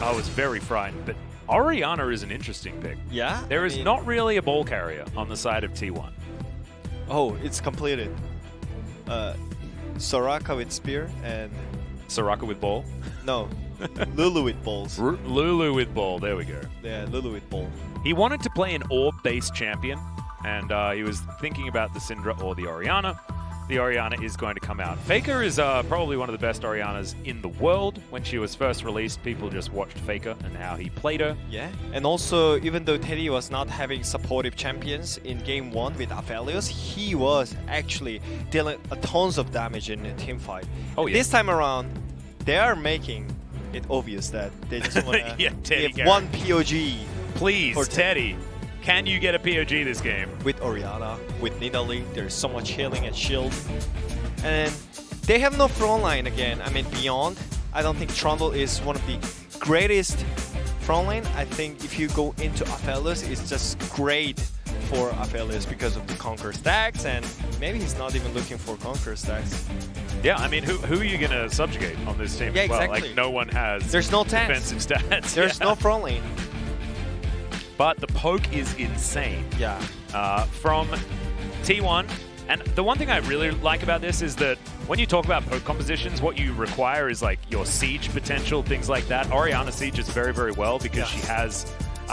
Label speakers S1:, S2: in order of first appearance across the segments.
S1: I was very frightened. But Orianna is an interesting pick.
S2: Yeah?
S1: There is not really a ball carrier on the side of T1.
S2: Oh, it's completed. Soraka with spear and...
S1: Soraka with ball?
S2: No. Lulu with balls.
S1: Lulu with ball, there we go.
S2: Yeah, Lulu with ball.
S1: He wanted to play an orb-based champion, and he was thinking about the Syndra or the Orianna. The Orianna is going to come out. Faker is probably one of the best Oriannas in the world. When she was first released, people just watched Faker and how he played her.
S2: Yeah, and also, even though Teddy was not having supportive champions in Game 1 with Aphelios, he was actually dealing tons of damage in a team fight.
S1: Oh, yeah.
S2: This time around, they are making it obvious that they just want to give one POG.
S1: Please, Teddy. Can you get a POG this game?
S2: With Orianna, with Nidalee, there's so much healing and shield. And they have no front line again. I mean, beyond, I don't think Trundle is one of the greatest front line. I think if you go into Aphelios, it's just great for Aphelios because of the Conquer stacks, and maybe he's not even looking for Conquer stacks.
S1: Yeah, I mean, who are you going to subjugate on this team as well?
S2: Exactly.
S1: Like, no one has
S2: There's no
S1: defensive stats.
S2: There's no front lane.
S1: But the poke is insane.
S2: Yeah.
S1: From T1. And the one thing I really like about this is that when you talk about poke compositions, what you require is like your siege potential, things like that. Orianna sieges very, very well because she has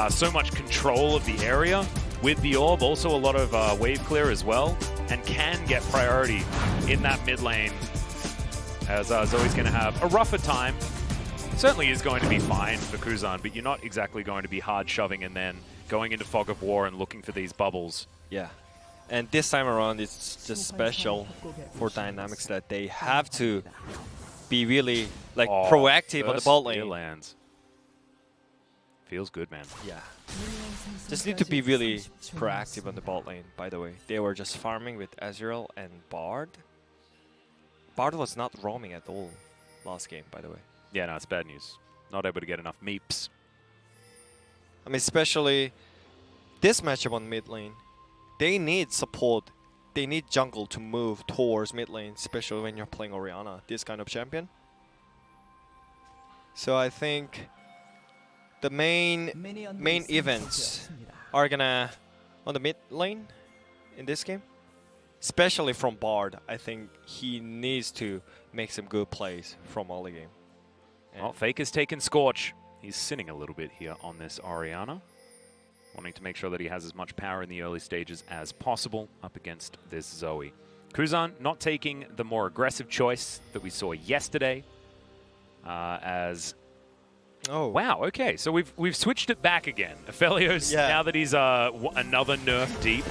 S1: so much control of the area with the orb. Also a lot of wave clear as well, and can get priority in that mid lane, as Zoe's going to have a rougher time. Certainly is going to be fine for Kuzan, but you're not exactly going to be hard shoving and then going into Fog of War and looking for these bubbles.
S2: Yeah. And this time around, it's just special for Dynamics that they have to be really like proactive on the bot lane.
S1: Lands. Feels good, man.
S2: Yeah. Just need to be really proactive on the bot lane, by the way. They were just farming with Ezreal and Bard. Bard was not roaming at all last game, by the way.
S1: Yeah, no, it's bad news. Not able to get enough meeps.
S2: I mean, especially this matchup on mid lane. They need support. They need jungle to move towards mid lane, especially when you're playing Orianna, this kind of champion. So I think the main events are gonna on the mid lane in this game. Especially from Bard, I think he needs to make some good plays from early game.
S1: Well, Faker's taken Scorch. He's sinning a little bit here on this Orianna, wanting to make sure that he has as much power in the early stages as possible up against this Zoe. Kuzan not taking the more aggressive choice that we saw yesterday, as... Oh, wow, okay, so we've switched it back again. Aphelios, now that he's another nerf deep,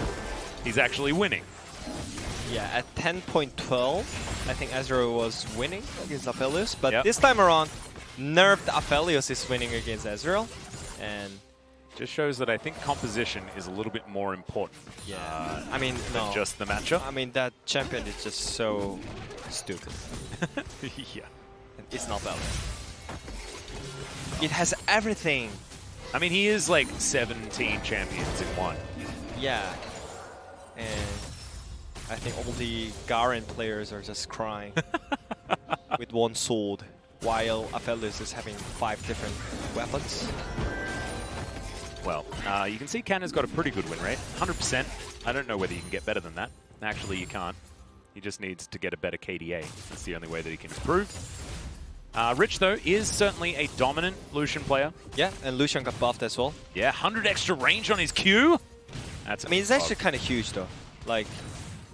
S1: he's actually winning.
S2: Yeah, at 10.12, I think Ezreal was winning against Aphelios, but this time around, nerfed Aphelios is winning against Ezreal, and
S1: just shows that I think composition is a little bit more important.
S2: Yeah, I mean,
S1: than just the matchup.
S2: I mean, that champion is just so stupid.
S1: Yeah,
S2: it's not balanced. It has everything.
S1: I mean, he is like 17 champions in one.
S2: Yeah, and I think all the Garen players are just crying with one sword, while Aphelios is having 5 different weapons.
S1: Well, you can see Canna's got a pretty good win rate, 100%. I don't know whether you can get better than that. Actually, you can't. He just needs to get a better KDA. That's the only way that he can improve. Rich, though, is certainly a dominant Lucian player.
S2: Yeah, and Lucian got buffed as well.
S1: Yeah, 100 extra range on his Q. That's
S2: I mean, it's actually kind of huge, though. Like,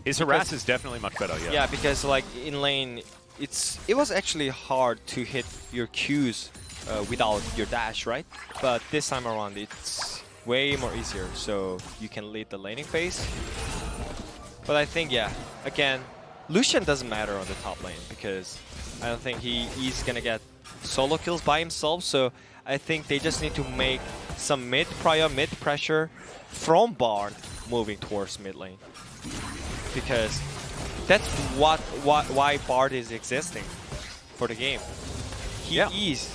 S1: his harass is definitely much better, yeah.
S2: Yeah, because like in lane, it was actually hard to hit your Qs without your dash, right? But this time around, it's way more easier, so you can lead the laning phase. But I think, yeah, again, Lucian doesn't matter on the top lane because I don't think he's gonna get solo kills by himself. So I think they just need to make some mid pressure from Bard moving towards mid lane, because that's why Bard is existing for the game. He is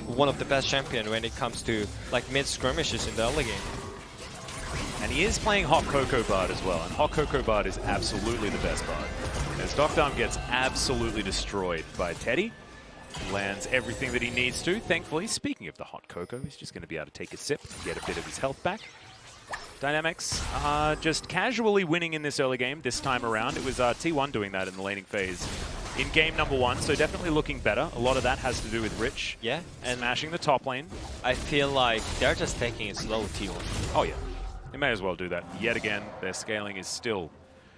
S2: one of the best champion when it comes to like mid skirmishes in the early game.
S1: And he is playing Hot Cocoa Bard as well, and Hot Cocoa Bard is absolutely the best Bard. As deokdam gets absolutely destroyed by Teddy, Lands everything that he needs to. Thankfully, speaking of the hot cocoa, he's just going to be able to take a sip and get a bit of his health back. Dynamics just casually winning in this early game this time around. It was T1 doing that in the laning phase in game number 1, so definitely looking better. A lot of that has to do with Rich and smashing the top lane.
S2: I feel like they're just taking it slow, T1.
S1: Oh yeah, they may as well do that. Yet again, their scaling is still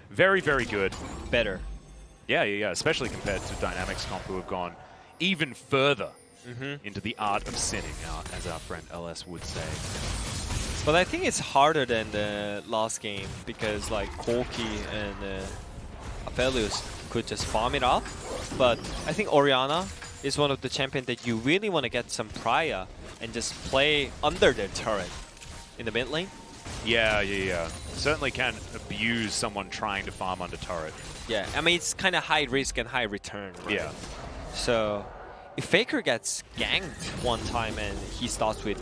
S1: very, very good.
S2: Better.
S1: Yeah, especially compared to Dynamics comp, who have gone even further into the art of sinning, as our friend LS would say.
S2: But I think it's harder than the last game because like Corki and Aphelios could just farm it up. But I think Orianna is one of the champions that you really want to get some prior and just play under their turret in the mid lane.
S1: Yeah. Certainly can abuse someone trying to farm under turret.
S2: Yeah, I mean, it's kind of high risk and high return, right?
S1: Yeah.
S2: So if Faker gets ganked one time and he starts with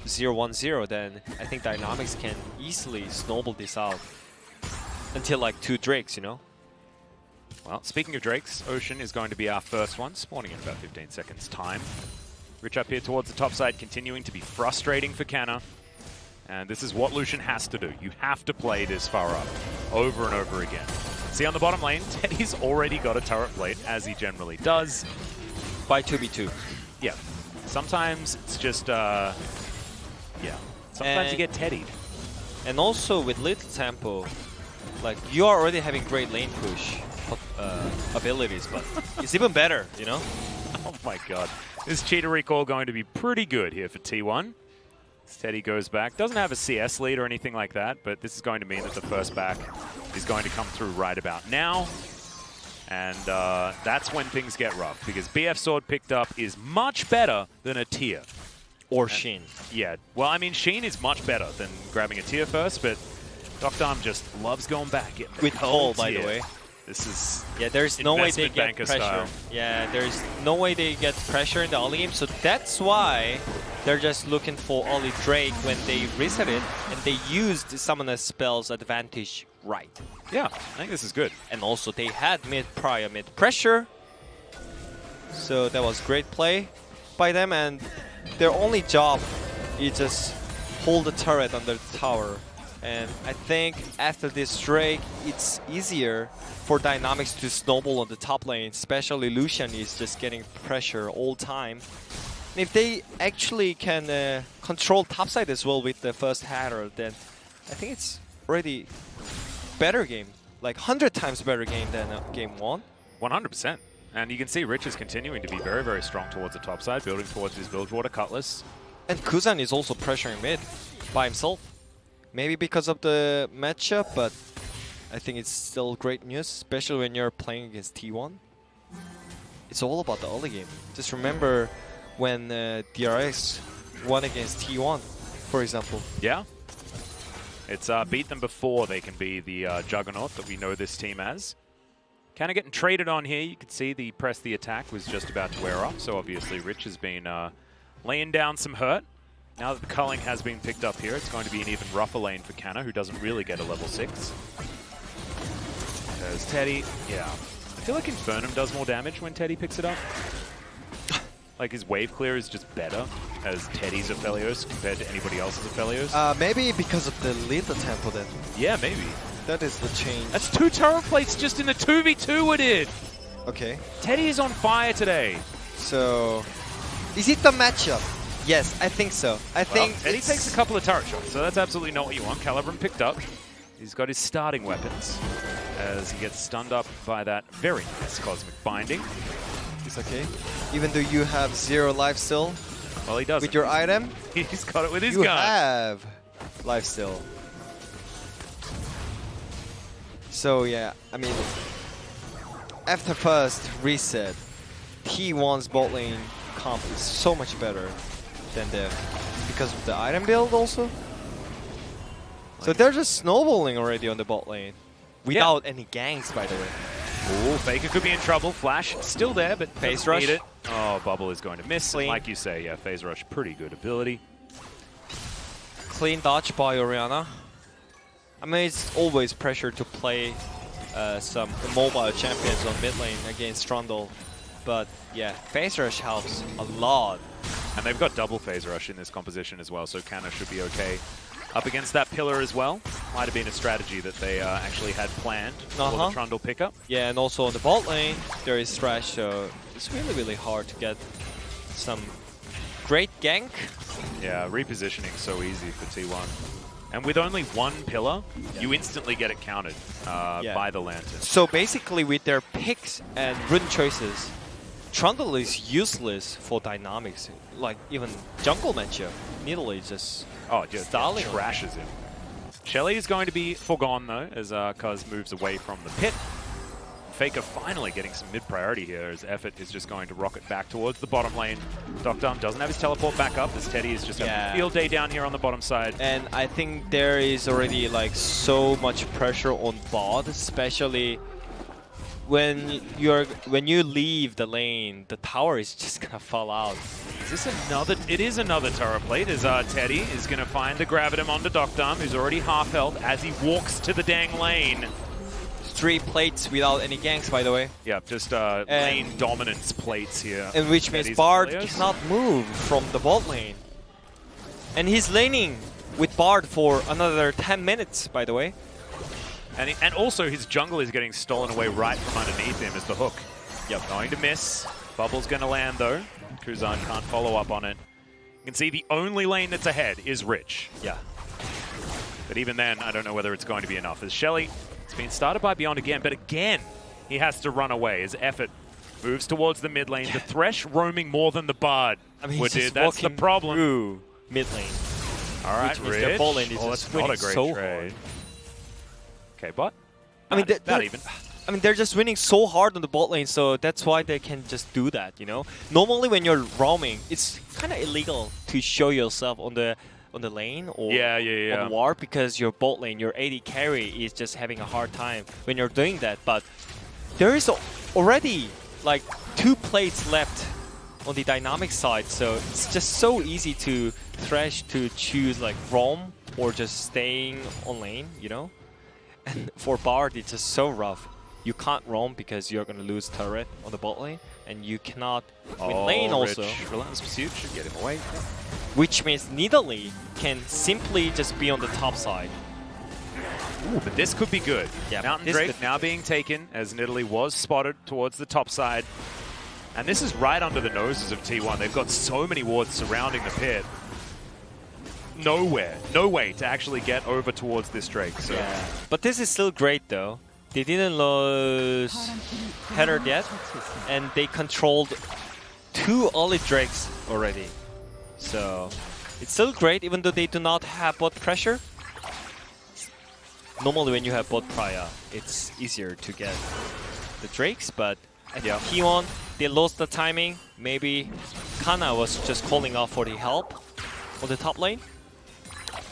S2: 0-1-0, then I think Dynamics can easily snowball this out until like 2 Drakes, you know?
S1: Well, speaking of Drakes, Ocean is going to be our first one, spawning in about 15 seconds time. Rich up here towards the top side, continuing to be frustrating for Canna. And this is what Lucian has to do. You have to play this far up over and over again. See on the bottom lane, Teddy's already got a turret plate, as he generally does.
S2: By 2v2.
S1: Yeah. Sometimes it's just, yeah. Sometimes you get Teddied.
S2: And also with little tempo, like you are already having great lane push abilities, but it's even better, you know?
S1: Oh my god. This cheater recall going to be pretty good here for T1. Teddy goes back. Doesn't have a CS lead or anything like that, but this is going to mean that the first back is going to come through right about now. And that's when things get rough, because BF Sword picked up is much better than a tier.
S2: Or Sheen.
S1: Yeah, well, I mean, Sheen is much better than grabbing a tier first, but deokdam just loves going back.
S2: With Cole, by the way.
S1: This is
S2: there's no way they get pressure.
S1: Style.
S2: Yeah, there's no way they get pressure in the early game, so that's why they're just looking for early Drake when they reset it, and they used Summoner Spell's advantage right.
S1: Yeah, I think this is good.
S2: And also they had prior mid pressure, so that was great play by them, and their only job is just hold the turret under the tower. And I think after this Drake, it's easier for Dynamics to snowball on the top lane, especially Lucian is just getting pressure all time. And if they actually can control topside as well with the first Hatter, then I think it's already better game, like 100 times better game than game 1.
S1: 100%. And you can see Rich is continuing to be very, very strong towards the top side, building towards his Bilgewater Cutlass.
S2: And Kuzan is also pressuring mid by himself. Maybe because of the matchup, but I think it's still great news, especially when you're playing against T1. It's all about the early game. Just remember when DRX won against T1, for example.
S1: Yeah. It's beat them before they can be the juggernaut that we know this team as. Kind of getting traded on here. You can see the press the attack was just about to wear off, so obviously Rich has been laying down some hurt. Now that the culling has been picked up here, it's going to be an even rougher lane for Canna, who doesn't really get a level 6. There's Teddy. Yeah. I feel like Infernum does more damage when Teddy picks it up. Like his wave clear is just better as Teddy's Aphelios compared to anybody else's Aphelios.
S2: Maybe because of the lethal tempo then.
S1: Yeah, maybe.
S2: That is the change.
S1: That's 2 turret plates just in the 2v2 we did.
S2: Okay.
S1: Teddy is on fire today.
S2: So, is it the matchup? Yes, I think so. I think
S1: Teddy takes a couple of turret shots, so that's absolutely not what you want. Calibrum picked up. He's got his starting weapons as he gets stunned up by that very nice Cosmic Binding.
S2: It's okay. Even though you have 0 life still.
S1: Well, he doesn't.
S2: With your item.
S1: He's got it with his
S2: gun. You
S1: gun.
S2: have life still. So yeah, I mean, after first reset, T1's bot lane comp is so much better than them because of the item build also. So they're just snowballing already on the bot lane without any ganks, by the way.
S1: Ooh, Faker could be in trouble. Flash still there, but
S2: Phase Rush.
S1: It. Oh, Bubble is going to miss.
S2: Clean.
S1: Like you say, yeah, Phase Rush, pretty good ability.
S2: Clean dodge by Orianna. I mean, it's always pressure to play some mobile champions on mid lane against Trundle. But yeah, phase rush helps a lot.
S1: And they've got double phase rush in this composition as well, so Canna should be okay. Up against that pillar as well. Might have been a strategy that they actually had planned for the Trundle pickup.
S2: Yeah, and also on the bot lane, there is Thresh, so it's really, really hard to get some great gank.
S1: Yeah, repositioning so easy for T1. And with only one pillar, you instantly get it countered by the Lantern.
S2: So basically with their picks and rune choices, Trundle is useless for dynamics. Like even jungle matchup, Nidalee just stalling
S1: trashes him. Shelly is going to be forgone though, as Cuzz moves away from the pit. Faker finally getting some mid-priority here as Effort is just going to rocket back towards the bottom lane. deokdam doesn't have his teleport back up as Teddy is just having a field day down here on the bottom side.
S2: And I think there is already like so much pressure on bot, especially when you leave the lane, the tower is just gonna fall out.
S1: Is this another? It is another turret plate as Teddy is gonna find the gravitum onto deokdam, who's already half health as he walks to the dang lane.
S2: 3 plates without any ganks, by the way.
S1: Yeah, just lane dominance plates here.
S2: And which means Bard cannot move from the bot lane. And he's laning with Bard for another 10 minutes, by the way.
S1: And also his jungle is getting stolen away right from underneath him as the hook. Yep, going to miss. Bubble's going to land though. Kuzan can't follow up on it. You can see the only lane that's ahead is Rich.
S2: Yeah.
S1: But even then, I don't know whether it's going to be enough. As Shelly, it's been started by Beyond again, but again, he has to run away as Effort moves towards the mid lane. The Thresh roaming more than the Bard would do. That's the problem.
S2: Through mid lane.
S1: All right,
S2: Rich. Their bot lane is
S1: that's not a great
S2: so
S1: trade.
S2: hard.
S1: Okay, but
S2: I mean, they're just winning so hard on the bot lane, so that's why they can just do that, you know? Normally when you're roaming, it's kind of illegal to show yourself on the lane or on the ward because your bot lane, your AD carry is just having a hard time when you're doing that. But there is already like 2 plates left on the dynamic side, so it's just so easy to Thresh to choose like roam or just staying on lane, you know? And for Bard, it's just so rough. You can't roam because you're going to lose turret on the bot lane, and you cannot win lane also.
S1: Relentless Pursuit should get him away.
S2: Which means Nidalee can simply just be on the top side.
S1: Ooh, but this could be good.
S2: Yeah,
S1: Mountain Drake now being taken as Nidalee was spotted towards the top side. And this is right under the noses of T1. They've got so many wards surrounding the pit. No way to actually get over towards this Drake. So.
S2: Yeah. But this is still great though. They didn't lose header yet, and they controlled 2 early Drakes already. So it's still great even though they do not have bot pressure. Normally when you have bot prior, it's easier to get the Drakes, but at T1, they lost the timing. Maybe Canna was just calling out for the help on the top lane.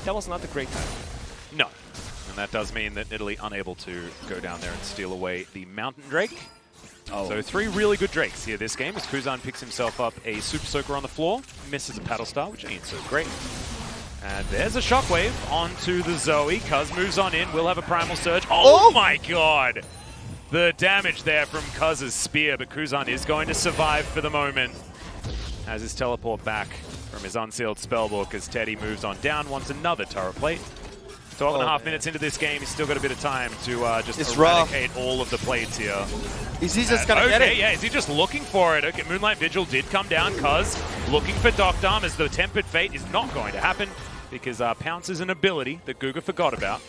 S2: That was not a great time.
S1: No. And that does mean that Nidalee unable to go down there and steal away the Mountain Drake. So 3 really good Drakes here this game as Kuzan picks himself up a Super Soaker on the floor, misses a Paddle Star, which ain't so great. And there's a Shockwave onto the Zoe. Cuzz moves on in, will have a Primal Surge. Oh my god! The damage there from Cuzz's spear, but Kuzan is going to survive for the moment. Has his teleport back from his unsealed spellbook as Teddy moves on down, wants another turret plate. 12.5 minutes into this game, he's still got a bit of time to just eradicate all of the plates here.
S2: Is he just gonna get it?
S1: Yeah, is he just looking for it? Okay, Moonlight Vigil did come down. Cuzz looking for deokdam as the Tempered Fate is not going to happen because Pounce is an ability that GuGer forgot about.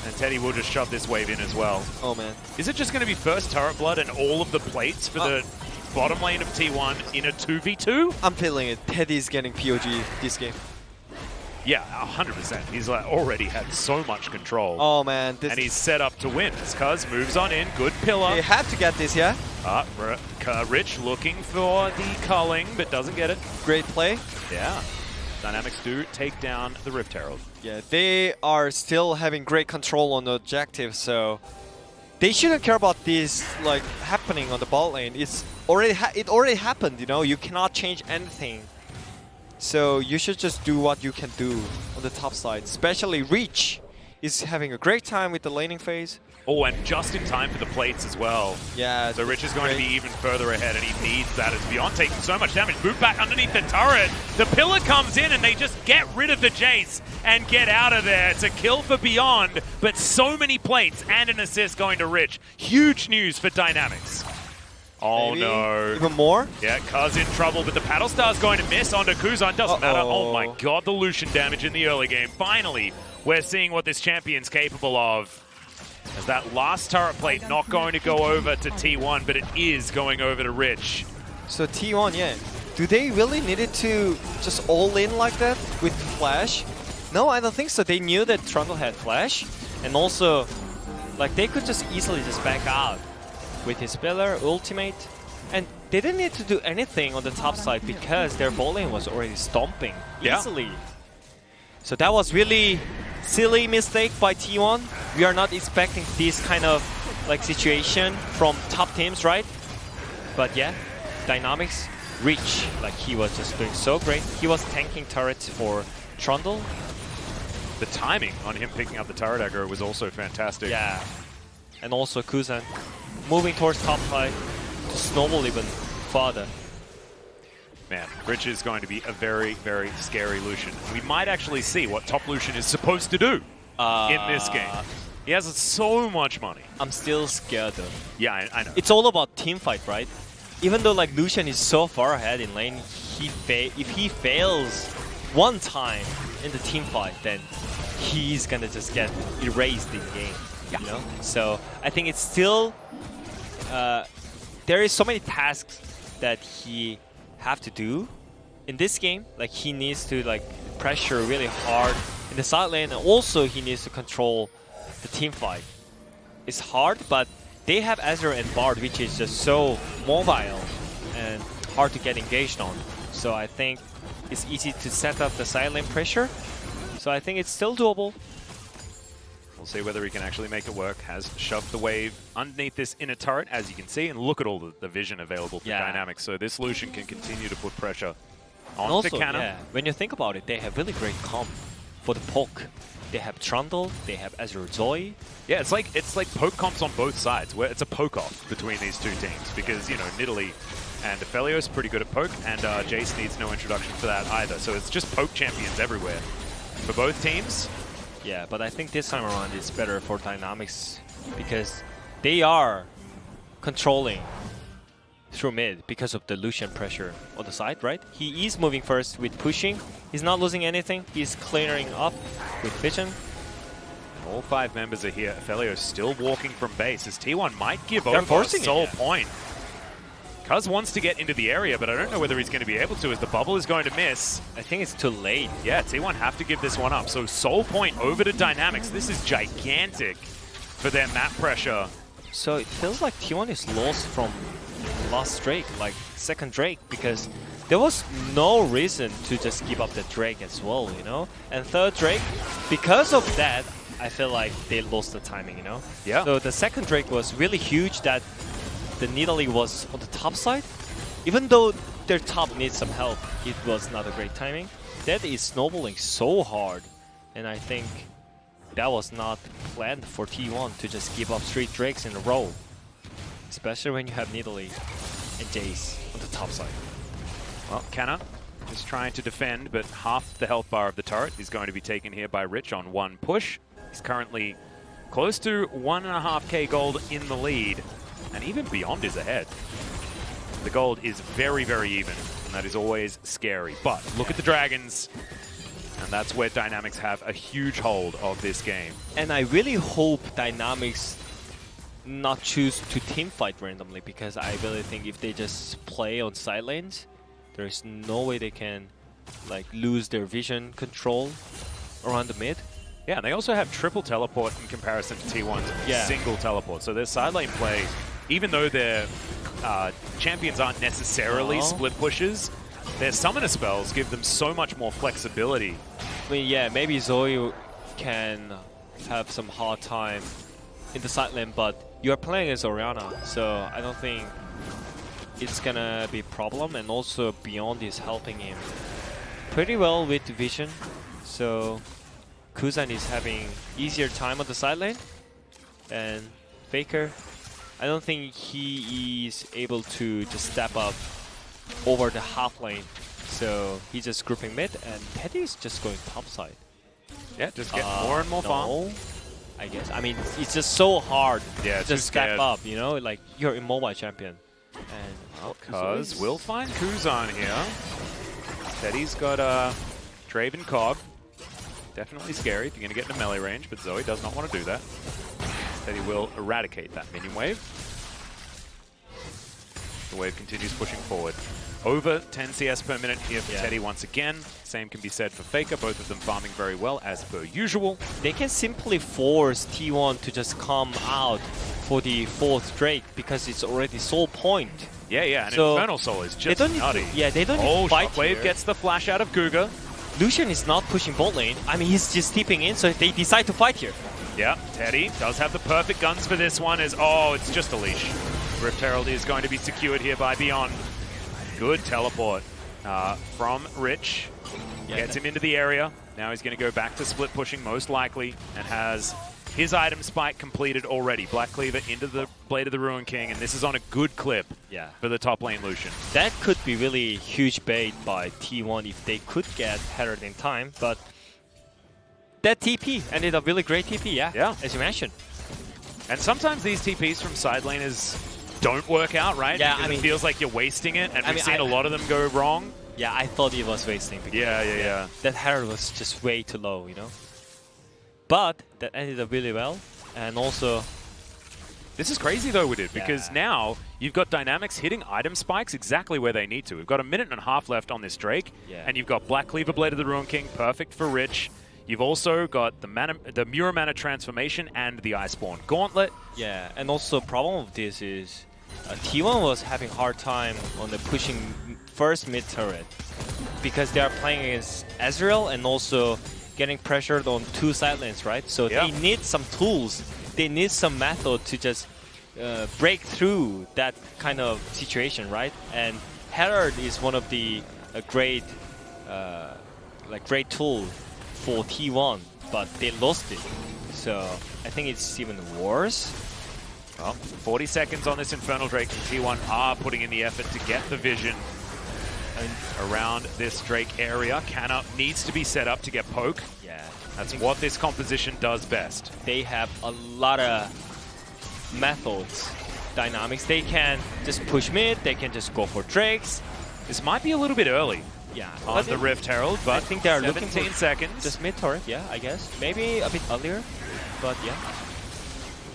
S1: And Teddy will just shove this wave in as well.
S2: Oh man.
S1: Is it just going to be first turret blood and all of the plates for the bottom lane of T1 in a 2v2?
S2: I'm feeling it. Teddy's getting POG this game.
S1: Yeah, 100%. He's like already had so much control.
S2: Oh man,
S1: and he's set up to win. As Cuzz moves on in, good pillar.
S2: They have to get this, yeah?
S1: Rich looking for the culling, but doesn't get it.
S2: Great play.
S1: Yeah. Dynamics do take down the Rift Herald.
S2: Yeah, they are still having great control on the objective, so they shouldn't care about this like happening on the bot lane. It already happened, you know. You cannot change anything. So you should just do what you can do on the top side. Especially Reach is having a great time with the laning phase.
S1: Oh, and just in time for the plates as well.
S2: Yeah.
S1: So Rich is going to be even further ahead, and he needs that as Beyond taking so much damage. Move back underneath the turret. The pillar comes in, and they just get rid of the Jayce and get out of there. It's a kill for Beyond, but so many plates and an assist going to Rich. Huge news for Dynamics. Oh,
S2: Maybe
S1: no.
S2: Even more?
S1: Yeah, Cuzz in trouble, but the Paddle Star's going to miss onto Kuzan. Doesn't matter. Oh my god, the Lucian damage in the early game. Finally, we're seeing what this champion's capable of. As that last turret plate not going to go over to T1, but it is going over to Rich.
S2: So T1, yeah. Do they really need it to just all in like that with Flash? No, I don't think so. They knew that Trundle had Flash. And also, like, they could just easily just back out with his pillar, ultimate. And they didn't need to do anything on the top side because their bot lane was already stomping easily. So that was really silly mistake by T1. We are not expecting this kind of like situation from top teams, right? But yeah, Dynamics, Rich, like he was just doing so great. He was tanking turrets for Trundle.
S1: The timing on him picking up the turret aggro was also fantastic.
S2: Yeah, and also Kuzan moving towards top side to snowball even farther.
S1: Man, Rich is going to be a very, very scary Lucian. We might actually see what top Lucian is supposed to do in this game. He has so much money.
S2: I'm still scared though.
S1: Yeah, I know.
S2: It's all about team fight, right? Even though like Lucian is so far ahead in lane, if he fails one time in the team fight, then he's gonna just get erased in game. You know? So I think it's still there is so many tasks that he have to do in this game. Like he needs to like pressure really hard in the side lane, and also he needs to control the team fight. It's hard, but they have Ezreal and Bard, which is just so mobile and hard to get engaged on. So I think it's easy to set up the side lane pressure. So I think it's still doable.
S1: We'll see whether he can actually make it work. Has shoved the wave underneath this inner turret, as you can see, and look at all the vision available for Dynamics. So this Lucian can continue to put pressure on the Canna.
S2: Yeah, when you think about it, they have really great comp for the poke. They have Trundle, they have Ezreal Zoe.
S1: Yeah, it's like poke comps on both sides, where it's a poke off between these two teams, because you know Nidalee and Aphelios pretty good at poke, and Jayce needs no introduction for that either. So it's just poke champions everywhere for both teams.
S2: Yeah, but I think this time around it's better for Dynamics because they are controlling through mid because of the Lucian pressure on the side, right? He is moving first with pushing. He's not losing anything. He's clearing up with vision.
S1: All 5 members are here. Aphelios still walking from base as T1 might give
S2: They're
S1: over
S2: forcing
S1: Soul Point. Cuzz wants to get into the area, but I don't know whether he's going to be able to as the bubble is going to miss.
S2: I think it's too late.
S1: Yeah, T1 have to give this one up. So Soul Point over to Dynamics. This is gigantic for their map pressure.
S2: So it feels like T1 is lost from last Drake, like second Drake, because there was no reason to just give up the Drake as well, you know? And third Drake, because of that, I feel like they lost the timing, you know?
S1: Yeah.
S2: So the second Drake was really huge that the Nidalee was on the top side. Even though their top needs some help, it was not a great timing. That is snowballing so hard, and I think that was not planned for T1 to just give up 3 Drakes in a row. Especially when you have Nidalee and Jayce on the top side.
S1: Well, Canna is trying to defend, but half the health bar of the turret is going to be taken here by Rich on one push. He's currently close to 1.5k gold in the lead, and even Beyond is ahead. The gold is very, very even, and that is always scary. But look at the Dragons, and that's where Dynamics have a huge hold of this game.
S2: And I really hope Dynamics not choose to teamfight randomly, because I really think if they just play on side lanes, there's no way they can like lose their vision control around the mid.
S1: Yeah, and they also have triple teleport in comparison to T1's single teleport. So their side lane play, even though their champions aren't necessarily split pushes, their summoner spells give them so much more flexibility.
S2: I mean, yeah, maybe Zoe can have some hard time in the side lane, but you are playing as Orianna, so I don't think it's gonna be a problem. And also Beyond is helping him pretty well with vision, so Kuzan is having easier time on the side lane, and Faker, I don't think he is able to just step up over the half lane. So he's just grouping mid, and Teddy is just going top side.
S1: Yeah, just get more and more farm.
S2: I guess. I mean, it's just so hard
S1: to
S2: just step up, you know? Like, you're a mobile champion. And
S1: Cuzz will find Kuzan here. Teddy's got Draven Cog. Definitely scary if you're going to get into melee range, but Zoe does not want to do that. Teddy will eradicate that minion wave. The wave continues pushing forward. Over 10 CS per minute here for Teddy once again. Same can be said for Faker, both of them farming very well as per usual.
S2: They can simply force T1 to just come out for the 4th Drake because it's already soul point.
S1: Yeah, and so Infernal Soul is just nutty.
S2: They don't need to fight
S1: Shockwave gets the flash out of GuGer.
S2: Lucian is not pushing bot lane. I mean, he's just stepping in, so they decide to fight here.
S1: Yeah, Teddy does have the perfect guns for this one. It's just a leash. Rift Herald is going to be secured here by Beyond. Good teleport from Rich. Gets him into the area. Now he's going to go back to split pushing most likely and has his item spike completed already. Black Cleaver into the Blade of the Ruin King, and this is on a good clip for the top lane Lucian.
S2: That could be really huge bait by T1 if they could get Herald in time, but that TP ended up really great TP, as you mentioned.
S1: And sometimes these TPs from side laners don't work out, right?
S2: Yeah,
S1: I mean, it feels like you're wasting it, and we've seen a lot of them go wrong.
S2: Yeah, I thought it was wasting.
S1: Yeah.
S2: That Herald was just way too low, you know? But that ended up really well, and also...
S1: This is crazy though with it, because now you've got Dynamics hitting item spikes exactly where they need to. We've got a minute and a half left on this Drake, and you've got Black Cleaver Blade of the Ruin King, perfect for Rich. You've also got the Mirror Mana Transformation and the Iceborne Gauntlet.
S2: Yeah, and also problem of this is T1 was having hard time on the pushing first mid turret because they are playing against Ezreal and also getting pressured on 2 side lanes, right? So they need some tools, they need some method to just break through that kind of situation, right? And Herald is one of the great tool for T1, but they lost it. So I think it's even worse.
S1: Well, 40 seconds on this Infernal Drake, and T1 are putting in the effort to get the vision around this Drake area. Canna needs to be set up to get poke.
S2: Yeah,
S1: that's what this composition does best.
S2: They have a lot of methods, dynamics. They can just push mid, they can just go for Drakes.
S1: This might be a little bit early.
S2: Yeah,
S1: on the Rift Herald, but
S2: I think they are
S1: 17
S2: looking for
S1: seconds.
S2: Just mid turret, I guess. Maybe a bit earlier, but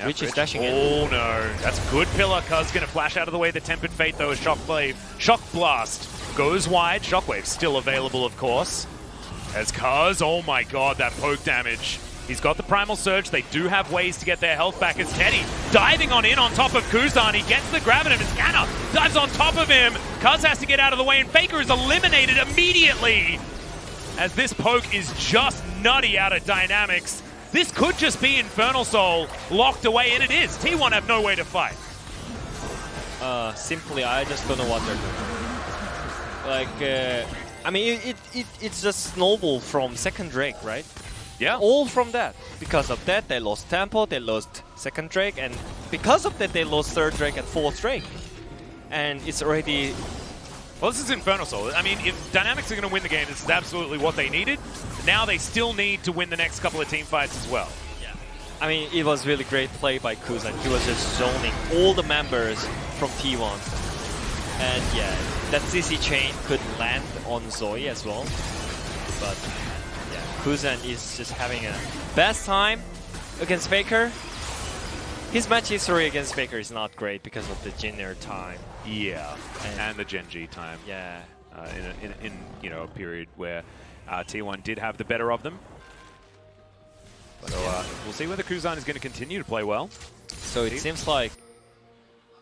S2: Rich is dashing in.
S1: Oh no, that's good pillar. Cuzz gonna flash out of the way. The Tempered Fate though is Shock Blast goes wide. Shockwave still available, of course. As Cuzz, oh my god, that poke damage. He's got the Primal Surge. They do have ways to get their health back as Teddy diving on top of Kuzan. He gets the grab on him as Canna dives on top of him. Cuzz has to get out of the way, and Faker is eliminated immediately as this poke is just nutty out of Dynamics. This could just be Infernal Soul locked away, and it is. T1 have no way to fight.
S2: Simply, I just don't know what they're doing. I mean, it's just snowball from second Drake, right?
S1: Yeah.
S2: All from that. Because of that, they lost tempo, they lost second Drake, and because of that, they lost third Drake and fourth Drake. And it's already...
S1: Well, this is Infernal Soul. I mean, if Dynamics are going to win the game, this is absolutely what they needed. Now they still need to win the next couple of team fights as well.
S2: Yeah. I mean, it was really great play by Kuzan. He was just zoning all the members from T1. And yeah, that CC chain could land on Zoe as well. But yeah, Kuzan is just having a best time against Faker. His match history against Faker is not great because of the Jinner time.
S1: Yeah, and the Genji time.
S2: Yeah,
S1: in a period where T1 did have the better of them. So we'll see whether Kuzan is going to continue to play well.
S2: So it seems like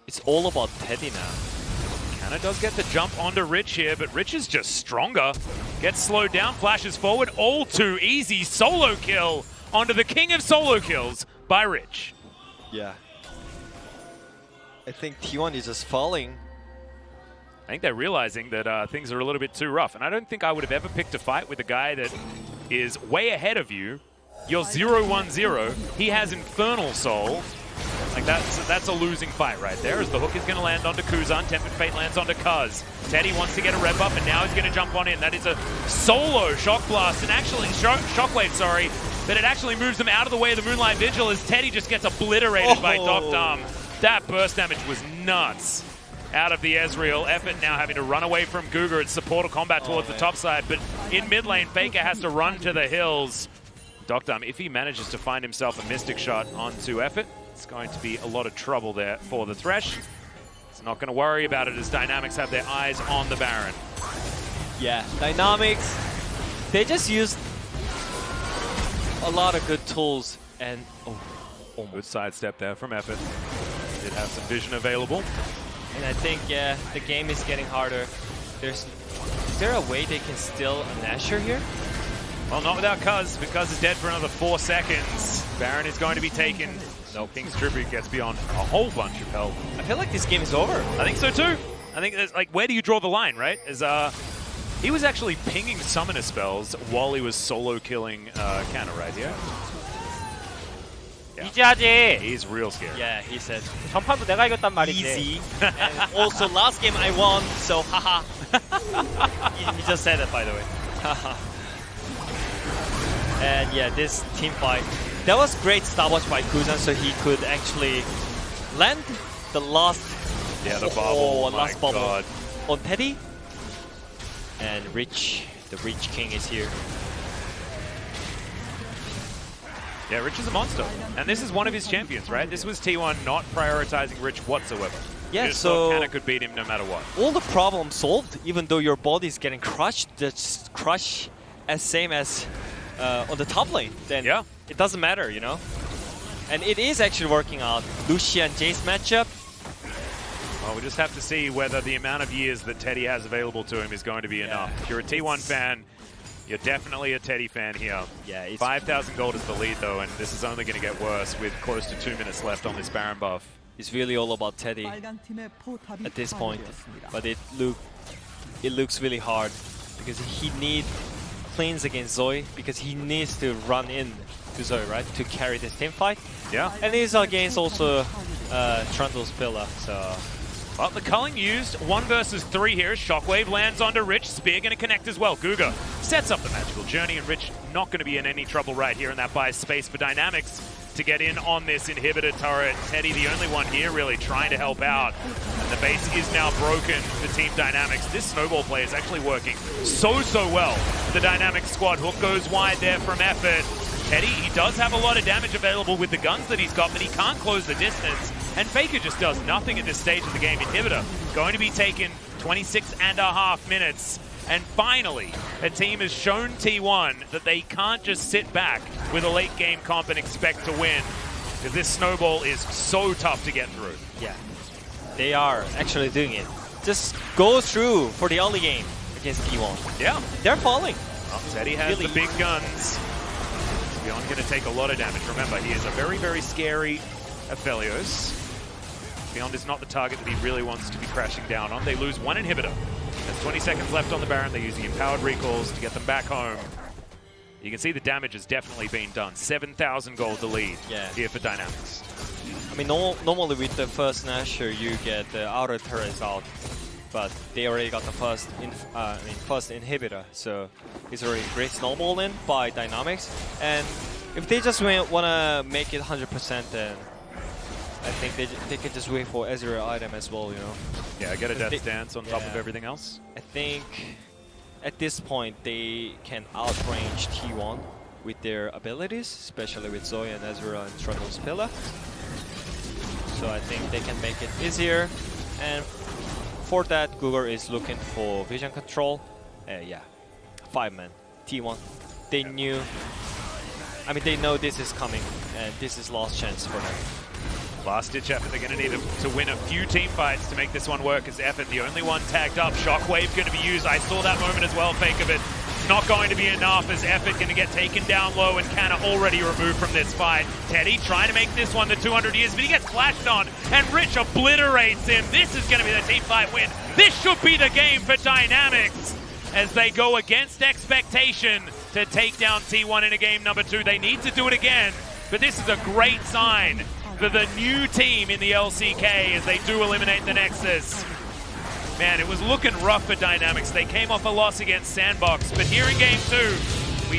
S2: it's all about Teddy now.
S1: Canna does get the jump onto Rich here, but Rich is just stronger. Gets slowed down, flashes forward, all too easy solo kill onto the king of solo kills by Rich.
S2: Yeah. I think T1 is just falling.
S1: I think they're realizing that things are a little bit too rough. And I don't think I would have ever picked a fight with a guy that is way ahead of you. You're 0-1-0. He has Infernal Soul. Like that's a losing fight right there, as the hook is going to land onto Kuzan, Tempered Fate lands onto Cuzz. Teddy wants to get a rev up, and now he's going to jump on in. That is a solo Shock Blast, and actually, Shockwave, sorry, but it actually moves him out of the way of the Moonlight Vigil as Teddy just gets obliterated by deokdam. That burst damage was nuts. Out of the Ezreal, Effort now having to run away from GuGer. It's supportive combat towards the top side, but in mid lane, Faker has to run to the hills. deokdam, if he manages to find himself a Mystic Shot onto Effort, it's going to be a lot of trouble there for the Thresh. It's not going to worry about it as Dynamics have their eyes on the Baron.
S2: Yeah, Dynamics, they just used a lot of good tools and
S1: Good sidestep there from Effort. Did have some vision available.
S2: And I think, yeah, the game is getting harder. Is there a way they can steal a Nashor here?
S1: Well, not without Cuzz, but Cuzz is dead for another 4 seconds. Baron is going to be taken. No, King's Tribute gets beyond a whole bunch of help.
S2: I feel like this game is over.
S1: I think so too. I think, like, where do you draw the line, right? As he was actually pinging summoner spells while he was solo killing Canna right here.
S3: 이지하지.
S1: He's real scared.
S2: Yeah, he said
S3: 전판도 내가 이겼단 말이지.
S2: easy. And also last game I won, so haha. he just said it, by the way. And yeah, this team fight, that was great stopwatch by Kuzan, so he could actually land the last
S1: the bubble.
S2: last
S1: My
S2: bubble
S1: God.
S2: on Teddy. And Rich, the Rich King is here.
S1: Yeah, Rich is a monster. And this is one of his champions, right? This was T1 not prioritizing Rich whatsoever.
S2: Yeah,
S1: Just
S2: so
S1: thought Canna could beat him no matter what.
S2: all the problems solved, even though your body is getting crushed, just crush as same as on the top lane. Then it doesn't matter, you know? And it is actually working out. Lucian Jayce matchup.
S1: Well, we just have to see whether the amount of years that Teddy has available to him is going to be enough. If you're a T1 fan, you're definitely a Teddy fan here.
S2: Yeah,
S1: 5,000 gold is the lead though, and this is only going to get worse with close to 2 minutes left on this Baron buff.
S2: It's really all about Teddy at this point, but it looks really hard because he needs cleans against Zoe, because he needs to run in to Zoe, right, to carry this team fight.
S1: Yeah.
S2: And he's against also Trundle's pillar, so...
S1: Well, the culling used 1 versus 3 here. Shockwave lands onto Rich. Spear going to connect as well. GuGer sets up the magical journey, and Rich not going to be in any trouble right here, and that buys space for Dynamics to get in on this inhibitor turret. Teddy, the only one here really trying to help out. And the base is now broken for Team Dynamics. This snowball play is actually working so well. The Dynamics squad hook goes wide there from Effort. Teddy, he does have a lot of damage available with the guns that he's got, but he can't close the distance. And Faker just does nothing at this stage of the game. Inhibitor going to be taken 26.5 minutes. And finally, a team has shown T1 that they can't just sit back with a late game comp and expect to win. Because this snowball is so tough to get through.
S2: Yeah, they are actually doing it. Just go through for the early game against T1.
S1: Yeah.
S2: They're falling.
S1: Well, Teddy has the big guns. Beyond going to take a lot of damage. Remember, he is a very scary Aphelios. Beyond is not the target that he really wants to be crashing down on. They lose 1 inhibitor. There's 20 seconds left on the Baron. They're using empowered recalls to get them back home. You can see the damage has definitely been done. 7,000 gold to lead here for Dynamics.
S2: I mean, normally with the first Nashor, you get the outer turrets out, but they already got the first inhibitor, so it's already great snowballing by Dynamics. And if they just want to make it 100%, then I think they can just wait for Ezreal item as well, you know.
S1: Yeah, get a death dance on top of everything else.
S2: I think at this point they can outrange T1 with their abilities, especially with Zoe and Ezreal and Trundle's pillar. So I think they can make it easier. And for that, GuGer is looking for vision control. 5-man T1. They knew. I mean, they know this is coming, and this is last chance for them.
S1: Last-ditch effort. They're going to need to win a few team fights to make this one work as Effort, the only one tagged up. Shockwave going to be used. I saw that moment as well, Fake of it. Not going to be enough as Effort going to get taken down low, and Canna already removed from this fight. Teddy trying to make this one the 200 years, but he gets flashed on, and Rich obliterates him. This is going to be the team fight win. This should be the game for Dynamics as they go against expectation to take down T1 in a game number 2. They need to do it again, but this is a great sign for the new team in the LCK as they do eliminate the Nexus. Man, it was looking rough for Dynamics. They came off a loss against Sandbox, but here in Game 2,